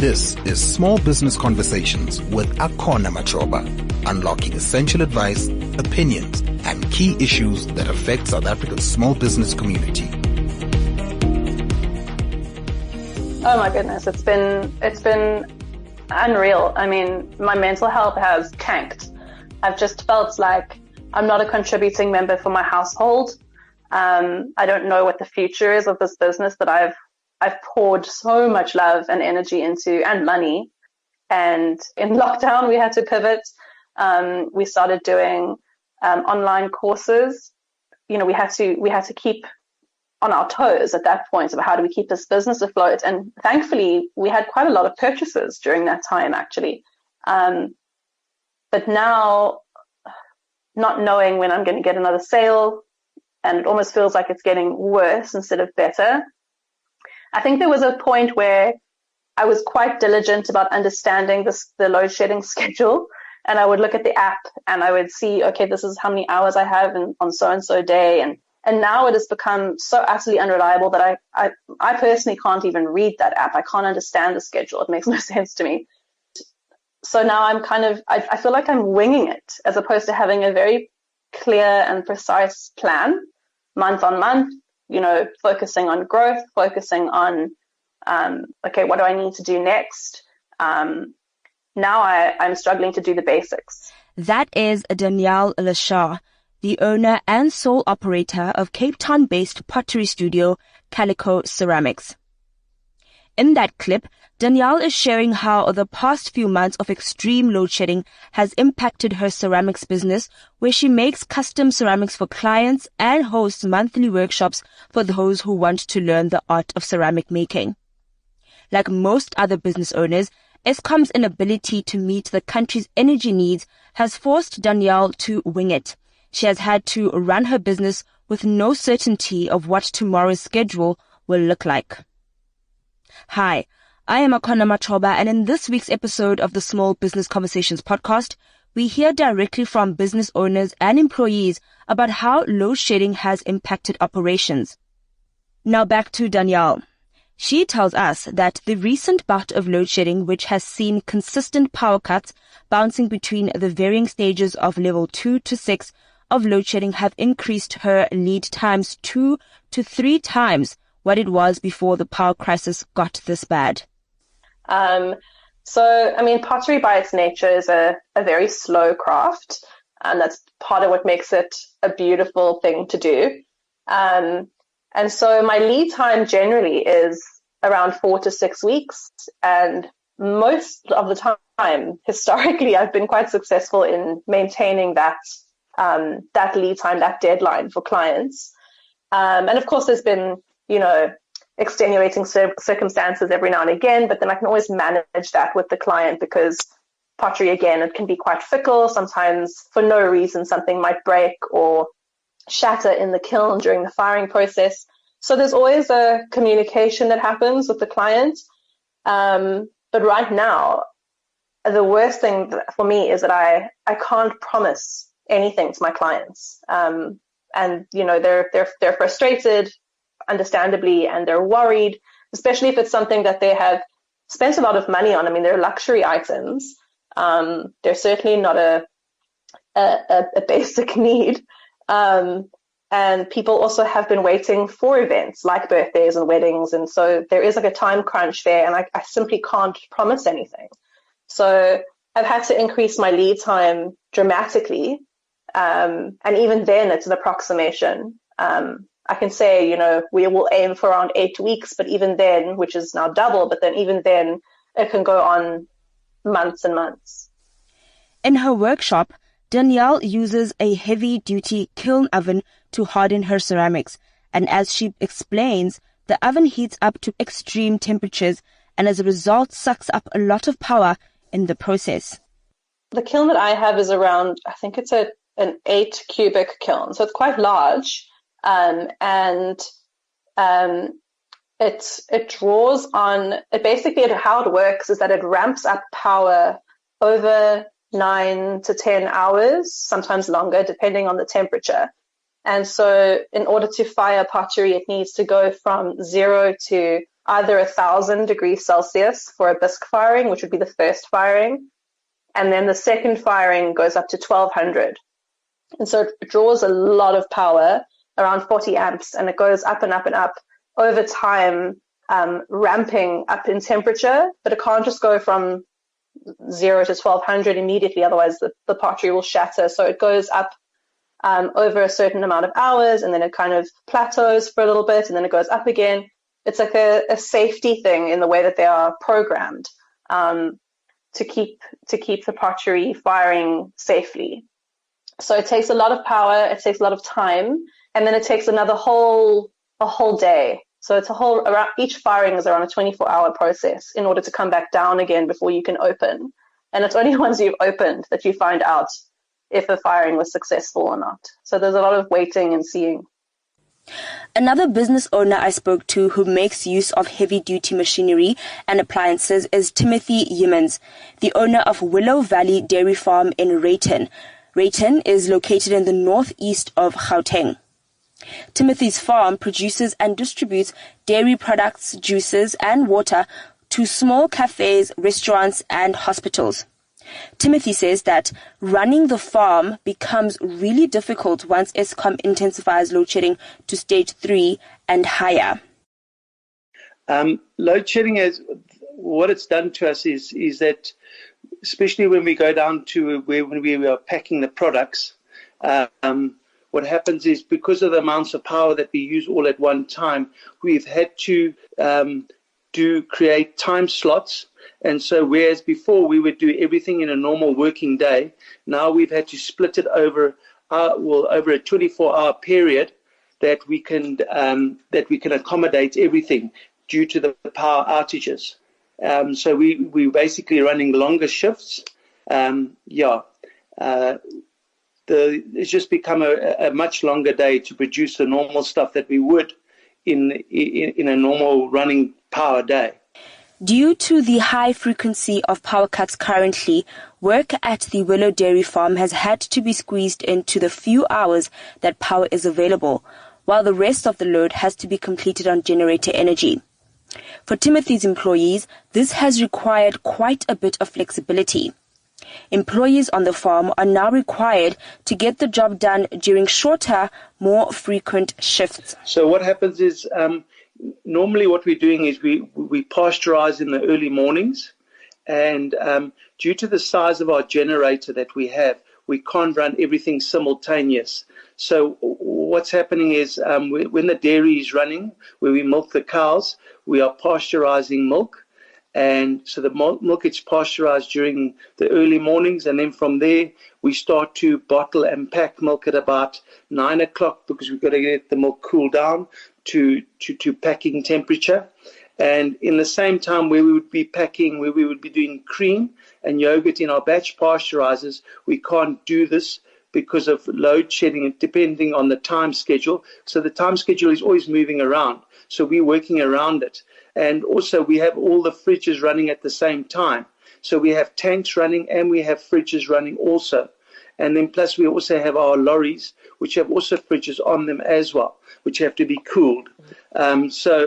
This is Small Business Conversations with Akona Machoba, unlocking essential advice, opinions, and key issues that affect South Africa's small business community. Oh my goodness, it's been unreal. I mean, my mental health has tanked. I've just felt like I'm not a contributing member for my household. I don't know what the future is of this business that I've poured so much love and energy into, and money. And in lockdown, we had to pivot. We started doing online courses. You know, we had to keep on our toes at that point of how do we keep this business afloat. And thankfully, we had quite a lot of purchases during that time, actually. But now, not knowing when I'm going to get another sale, and it almost feels like it's getting worse instead of better. I think there was a point where I was quite diligent about understanding the load shedding schedule, and I would look at the app and I would see, okay, this is how many hours I have on so-and-so day. And now it has become so utterly unreliable that I personally can't even read that app. I can't understand the schedule. It makes no sense to me. So now I feel like I'm winging it as opposed to having a very clear and precise plan month on month, you know, focusing on growth, focusing on, okay, what do I need to do next? Now I'm struggling to do the basics. That is Danielle Lashar, the owner and sole operator of Cape Town-based pottery studio Calico Ceramics. In that clip, Danielle is sharing how the past few months of extreme load shedding has impacted her ceramics business, where she makes custom ceramics for clients and hosts monthly workshops for those who want to learn the art of ceramic making. Like most other business owners, Eskom's inability to meet the country's energy needs has forced Danielle to wing it. She has had to run her business with no certainty of what tomorrow's schedule will look like. Hi, I am Akona Machoba, and in this week's episode of the Small Business Conversations podcast, we hear directly from business owners and employees about how load shedding has impacted operations. Now back to Danielle. She tells us that the recent bout of load shedding, which has seen consistent power cuts bouncing between the varying stages of level 2 to 6 of load shedding, have increased her lead times 2 to 3 times what it was before the power crisis got this bad. So, I mean, pottery by its nature is a very slow craft, and that's part of what makes it a beautiful thing to do. And so my lead time generally is around 4 to 6 weeks, and most of the time, historically, I've been quite successful in maintaining that lead time, that deadline for clients. And of course, there's been, you know, extenuating circumstances every now and again, but then I can always manage that with the client, because pottery, again, it can be quite fickle. Sometimes for no reason, something might break or shatter in the kiln during the firing process. So there's always a communication that happens with the client. But right now, the worst thing for me is that I can't promise anything to my clients. And, you know, they're frustrated, understandably, and they're worried, especially if it's something that they have spent a lot of money on. I mean, they're luxury items. They're certainly not a basic need. And people also have been waiting for events like birthdays and weddings. And so there is like a time crunch there, and I simply can't promise anything. So I've had to increase my lead time dramatically. And even then it's an approximation. I can say, you know, we will aim for around 8 weeks, but even then, which is now double, but then even then it can go on months and months. In her workshop, Danielle uses a heavy-duty kiln oven to harden her ceramics, and as she explains, the oven heats up to extreme temperatures and as a result sucks up a lot of power in the process. The kiln that I have is around, I think it's an 8 cubic kiln, so it's quite large. It draws on it. Basically, how it works is that it ramps up power over 9 to 10 hours, sometimes longer, depending on the temperature. And so in order to fire pottery, it needs to go from 0 to either 1,000 degrees Celsius for a bisque firing, which would be the first firing, and then the second firing goes up to 1,200. And so it draws a lot of power, around 40 amps, and it goes up and up and up over time, ramping up in temperature, but it can't just go from 0 to 1,200 immediately, otherwise the pottery will shatter. So it goes up over a certain amount of hours, and then it kind of plateaus for a little bit, and then it goes up again. It's like a safety thing in the way that they are programmed to keep the pottery firing safely. So it takes a lot of power, it takes a lot of time, and then it takes a whole day. So it's each firing is around a 24-hour process in order to come back down again before you can open. And it's only once you've opened that you find out if the firing was successful or not. So there's a lot of waiting and seeing. Another business owner I spoke to who makes use of heavy-duty machinery and appliances is Timothy Yimmons, the owner of Willow Valley Dairy Farm in Rayton. Rayton is located in the northeast of Gauteng. Timothy's farm produces and distributes dairy products, juices, and water to small cafes, restaurants, and hospitals. Timothy says that running the farm becomes really difficult once Eskom intensifies load shedding to stage 3 and higher. Load shedding, what it's done to us is that, especially when we go down to when we are packing the products, what happens is, because of the amounts of power that we use all at one time, we've had to create time slots. And so whereas before we would do everything in a normal working day, now we've had to split it over a 24-hour period that we can accommodate everything due to the power outages. So we're basically running longer shifts. It's just become a much longer day to produce the normal stuff that we would in a normal running power day. Due to the high frequency of power cuts currently, work at the Willow Dairy Farm has had to be squeezed into the few hours that power is available, while the rest of the load has to be completed on generator energy. For Timothy's employees, this has required quite a bit of flexibility. Employees on the farm are now required to get the job done during shorter, more frequent shifts. So what happens is, normally what we're doing is we pasteurize in the early mornings, and due to the size of our generator that we have, we can't run everything simultaneous. So what's happening is, when the dairy is running, where we milk the cows, we are pasteurizing milk. And so the milk gets pasteurized during the early mornings, and then from there we start to bottle and pack milk at about 9 o'clock, because we've got to get the milk cooled down to packing temperature. And in the same time where we would be doing cream and yogurt in our batch pasteurizers, we can't do this because of load shedding, depending on the time schedule. So the time schedule is always moving around. So we're working around it. And also we have all the fridges running at the same time. So we have tanks running and we have fridges running also. And then plus we also have our lorries, which have also fridges on them as well, which have to be cooled. So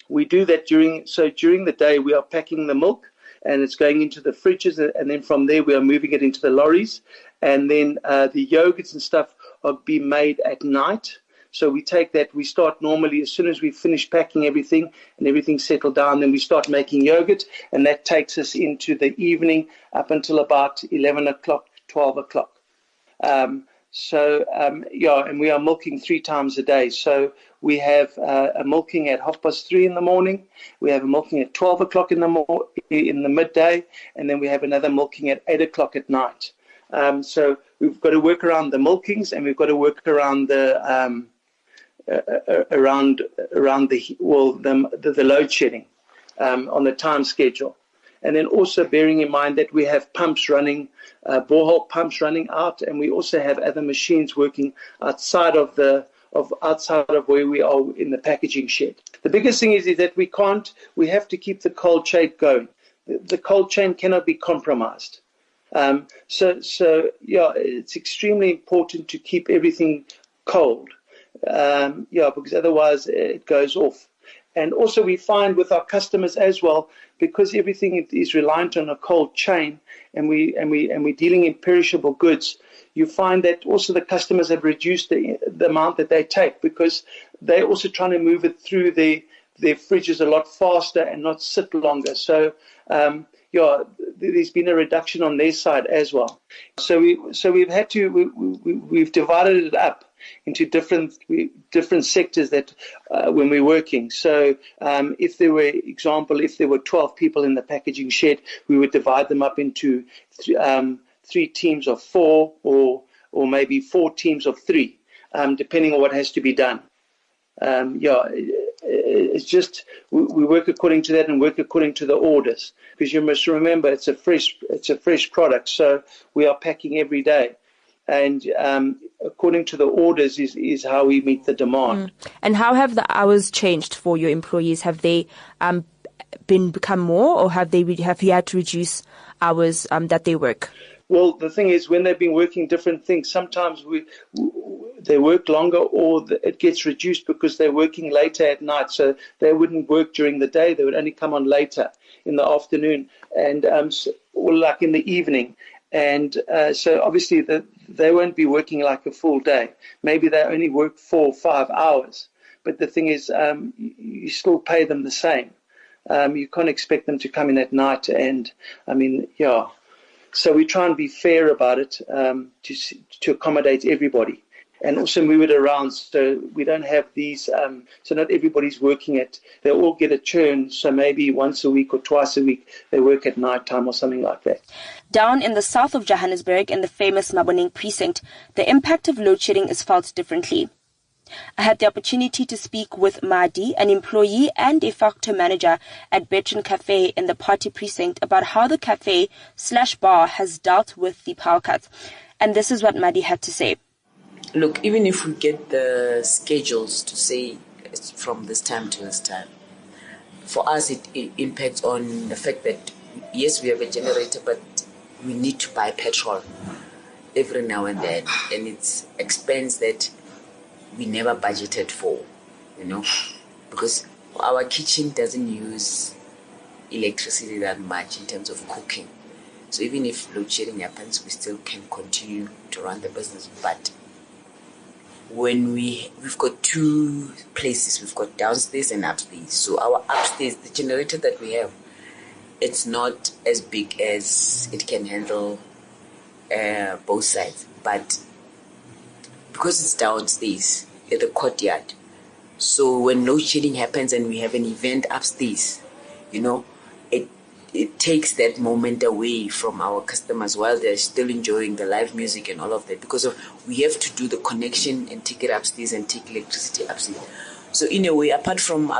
we do that during the day. We are packing the milk and it's going into the fridges, and then from there we are moving it into the lorries. And then the yogurts and stuff are being made at night. So we take that, we start normally as soon as we finish packing everything and everything's settled down, then we start making yogurt, and that takes us into the evening up until about 11 o'clock, 12 o'clock. And we are milking 3 times a day. So we have a milking at 3:30 in the morning, we have a milking at 12 o'clock in the midday, and then we have another milking at 8 o'clock at night. So we've got to work around the milkings, and we've got to work around the the load shedding on the time schedule. And then also bearing in mind that we have pumps running, borehole pumps running out, and we also have other machines working outside of where we are in the packaging shed. The biggest thing is that we have to keep the cold chain going. The cold chain cannot be compromised. So it's extremely important to keep everything cold. Because otherwise it goes off. And also we find with our customers as well, because everything is reliant on a cold chain, and we're dealing in perishable goods, you find that also the customers have reduced the amount that they take, because they're also trying to move it through their fridges a lot faster and not sit longer. So there's been a reduction on their side as well. So we've had to we've divided it up into different sectors that when we're working. So if there were 12 people in the packaging shed, we would divide them up into 3 teams of 4, or maybe 4 teams of 3, depending on what has to be done. It's just we work according to that and work according to the orders, because you must remember it's a fresh product, so we are packing every day, and according to the orders is how we meet the demand. And how have the hours changed for your employees? Have they become more, or have you had to reduce hours that they work? Well, the thing is, when they've been working different things, sometimes they work longer, or it gets reduced because they're working later at night. So they wouldn't work during the day; they would only come on later in the afternoon, and or like in the evening. And so obviously they won't be working like a full day. Maybe they only work 4 or 5 hours. But the thing is, you still pay them the same. You can't expect them to come in at night. And so we try and be fair about it, to accommodate everybody, and also move it around so we don't have these. So not everybody's working they all get a churn. So maybe once a week or twice a week they work at night time or something like that. Down in the south of Johannesburg, in the famous Maboneng precinct, the impact of load shedding is felt differently. I had the opportunity to speak with Madi, an employee and a factor manager at Betron Cafe in the Party precinct, about how the cafe/bar has dealt with the power cuts. And this is what Madi had to say. Look, even if we get the schedules to say it's from this time to this time, for us it impacts on the fact that, yes, we have a generator, but we need to buy petrol every now and then, and it's expense that we never budgeted for, because our kitchen doesn't use electricity that much in terms of cooking. So even if load shedding happens, we still can continue to run the business. But when we've got 2 places, we've got downstairs and upstairs. So our upstairs, the generator that we have, it's not as big as it can handle both sides. But because it's downstairs at the courtyard, so when load shedding happens and we have an event upstairs, it takes that moment away from our customers while they're still enjoying the live music and all of that, because we have to do the connection and take it upstairs and take electricity upstairs. So in a way, apart from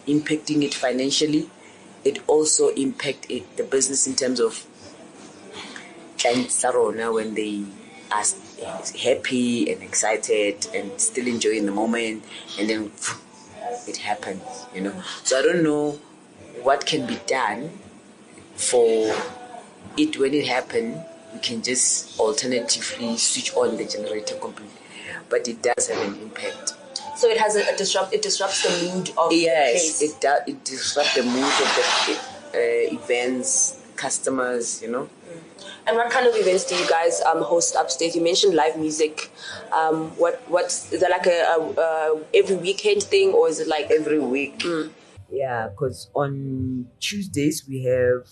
impacting it financially, it also impacts the business in terms of clients when they are happy and excited and still enjoying the moment, and then it happens, So I don't know what can be done for it when it happens. We can just alternatively switch on the generator completely, but it does have an impact. So it has it disrupts the mood of the place. Yes, it disrupts the mood of the events, customers, And what kind of events do you guys host upstairs? You mentioned live music. Is that like a every weekend thing, or is it like every week? Yeah, because on Tuesdays we have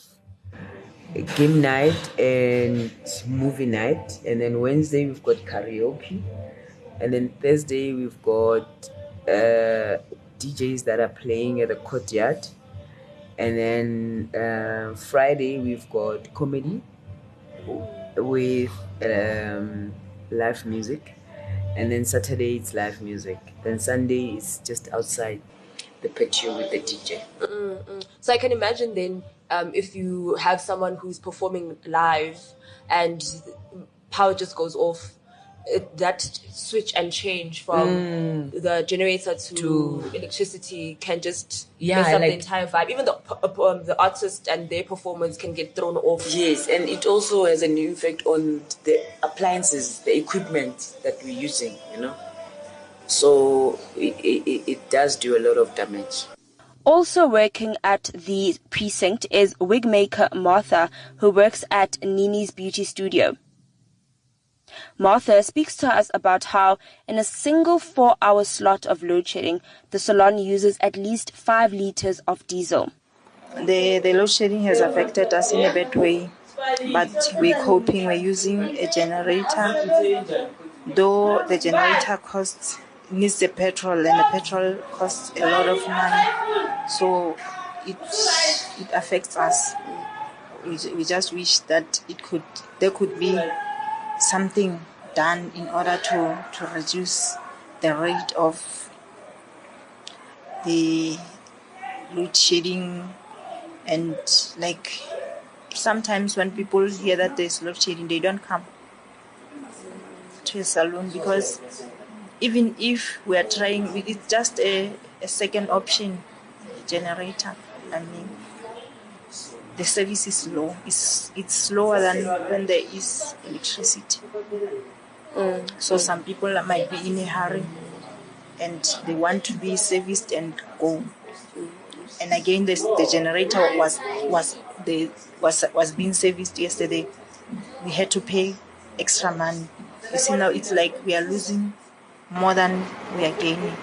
a game night and movie night, and then Wednesday we've got karaoke, and then Thursday we've got DJs that are playing at the courtyard, and then Friday we've got comedy with live music, and then Saturday it's live music, then Sunday is just outside the patio with the DJ. So I can imagine then if you have someone who's performing live and power just goes off, that switch and change from the generator to electricity can just mess up the entire vibe. Even the artist and their performance can get thrown off. Yes, and it also has an effect on the appliances, the equipment that we're using, So it does do a lot of damage. Also working at the precinct is wig maker Martha, who works at Nini's Beauty Studio. Martha speaks to us about how in a single 4-hour slot of load shedding, the salon uses at least 5 liters of diesel. The load shedding has affected us in a bad way, but we're coping. We're using a generator, though the generator needs the petrol, and the petrol costs a lot of money, so it affects us. We just wish that there could be something done in order to reduce the rate of the load shedding. And like sometimes when people hear that there's load shedding, they don't come to a salon, because even if we are trying, it's just a second option, generator. I mean, the service is slow. It's slower than when there is electricity. So some people might be in a hurry and they want to be serviced and go. And again, the generator was being serviced yesterday. We had to pay extra money. You see, now it's like we are losing more than we are gaining.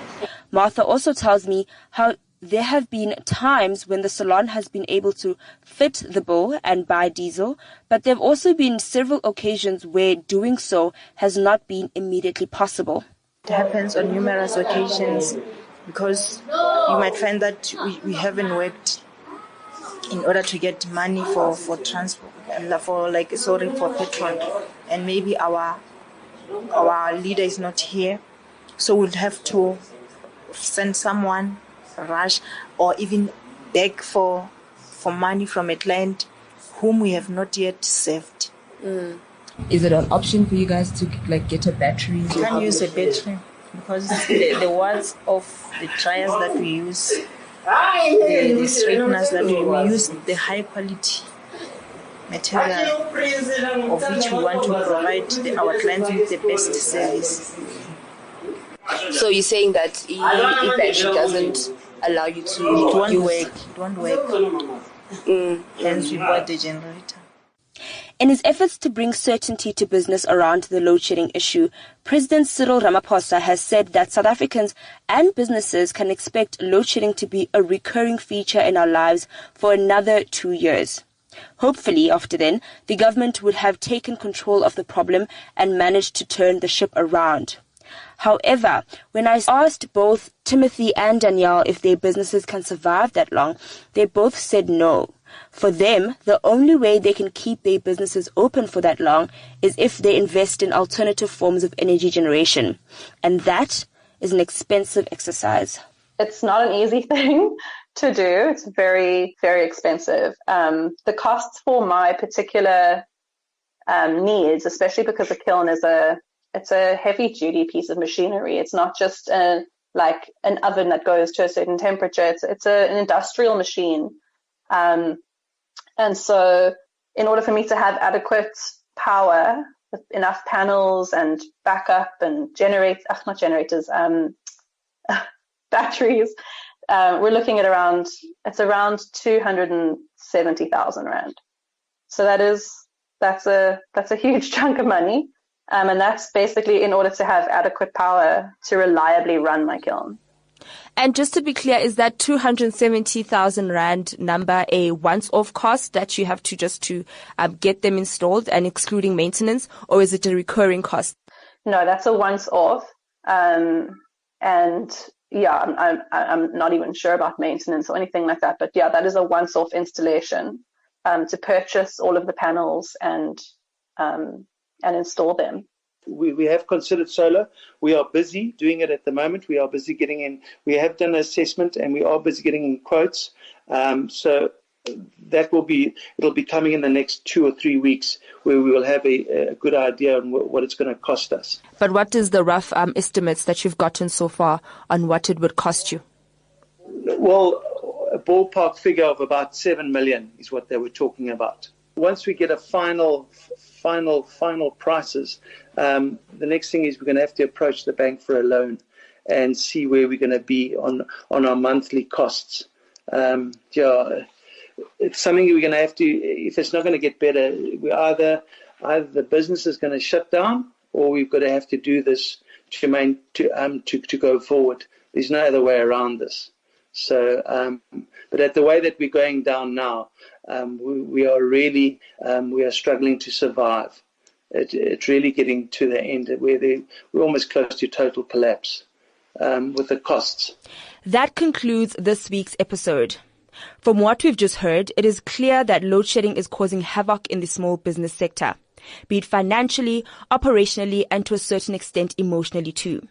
Martha also tells me how there have been times when the salon has been able to fit the bill and buy diesel, but there have also been several occasions where doing so has not been immediately possible. It happens on numerous occasions, because you might find that we haven't worked in order to get money for transport, for petrol, and maybe our leader is not here, so we'll have to send someone, rush, or even beg for money from a client whom we have not yet served. Is it an option for you guys to get a battery? You can't use a battery because the words of the dryers that we use, the straighteners that we use, the high quality material of which we want to provide our clients with the best service. So you're saying that if battery doesn't allow you to it won't work. Hence we bought the generator. In his efforts to bring certainty to business around the load shedding issue, President Cyril Ramaphosa has said that South Africans and businesses can expect load shedding to be a recurring feature in our lives for another 2 years. Hopefully, after then, the government would have taken control of the problem and managed to turn the ship around. However, when I asked both Timothy and Danielle if their businesses can survive that long, they both said no. For them, the only way they can keep their businesses open for that long is if they invest in alternative forms of energy generation. And that is an expensive exercise. It's not an easy thing to do. It's very, very expensive. The costs for my particular needs, especially because the kiln is it's a heavy-duty piece of machinery. It's not just like an oven that goes to a certain temperature. It's an industrial machine. And so in order for me to have adequate power, with enough panels and backup and batteries, we're looking at around 270,000 Rand. So that's a huge chunk of money. And that's basically in order to have adequate power to reliably run my kiln. And just to be clear, is that 270,000 Rand number a once-off cost that you have to get them installed and excluding maintenance, or is it a recurring cost? No, that's a once-off. And yeah, I'm not even sure about maintenance or anything like that. But yeah, that is a once-off installation to purchase all of the panels and install them. We have considered solar. We are busy doing it at the moment. We are busy getting in. We have done an assessment and we are busy getting in quotes. So that it'll be coming in the next 2 or 3 weeks, where we will have a good idea on what it's going to cost us. But what is the rough estimates that you've gotten so far on what it would cost you? Well, a ballpark figure of about 7 million is what they were talking about. Once we get a final prices, the next thing is we're going to have to approach the bank for a loan. and see where we're going to be on our monthly costs. It's something we're going to have to, if it's not going to get better, we either the business is going to shut down, or we've got to have to do this to go forward. There's no other way around this. So, but at the way that we're going down now, we are really we are struggling to survive. It's really getting to the end where we're almost close to total collapse with the costs. That concludes this week's episode. From what we've just heard, it is clear that load shedding is causing havoc in the small business sector, be it financially, operationally, and to a certain extent emotionally too.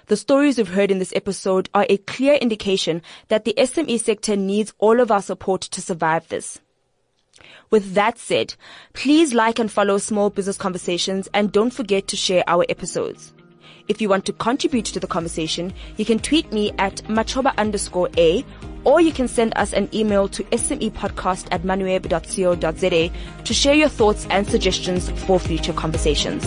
The stories we've heard in this episode are a clear indication that the SME sector needs all of our support to survive this. With that said, please like and follow Small Business Conversations, and don't forget to share our episodes. If you want to contribute to the conversation, you can tweet me at machoba_a, or you can send us an email to smepodcast@moneyweb.co.za to share your thoughts and suggestions for future conversations.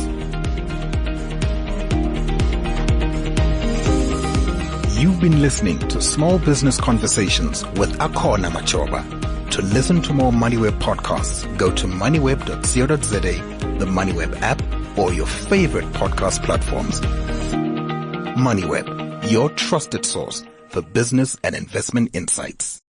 You've been listening to Small Business Conversations with Akona Machoba. To listen to more Moneyweb podcasts, go to moneyweb.co.za, the Moneyweb app, or your favorite podcast platforms. Moneyweb, your trusted source for business and investment insights.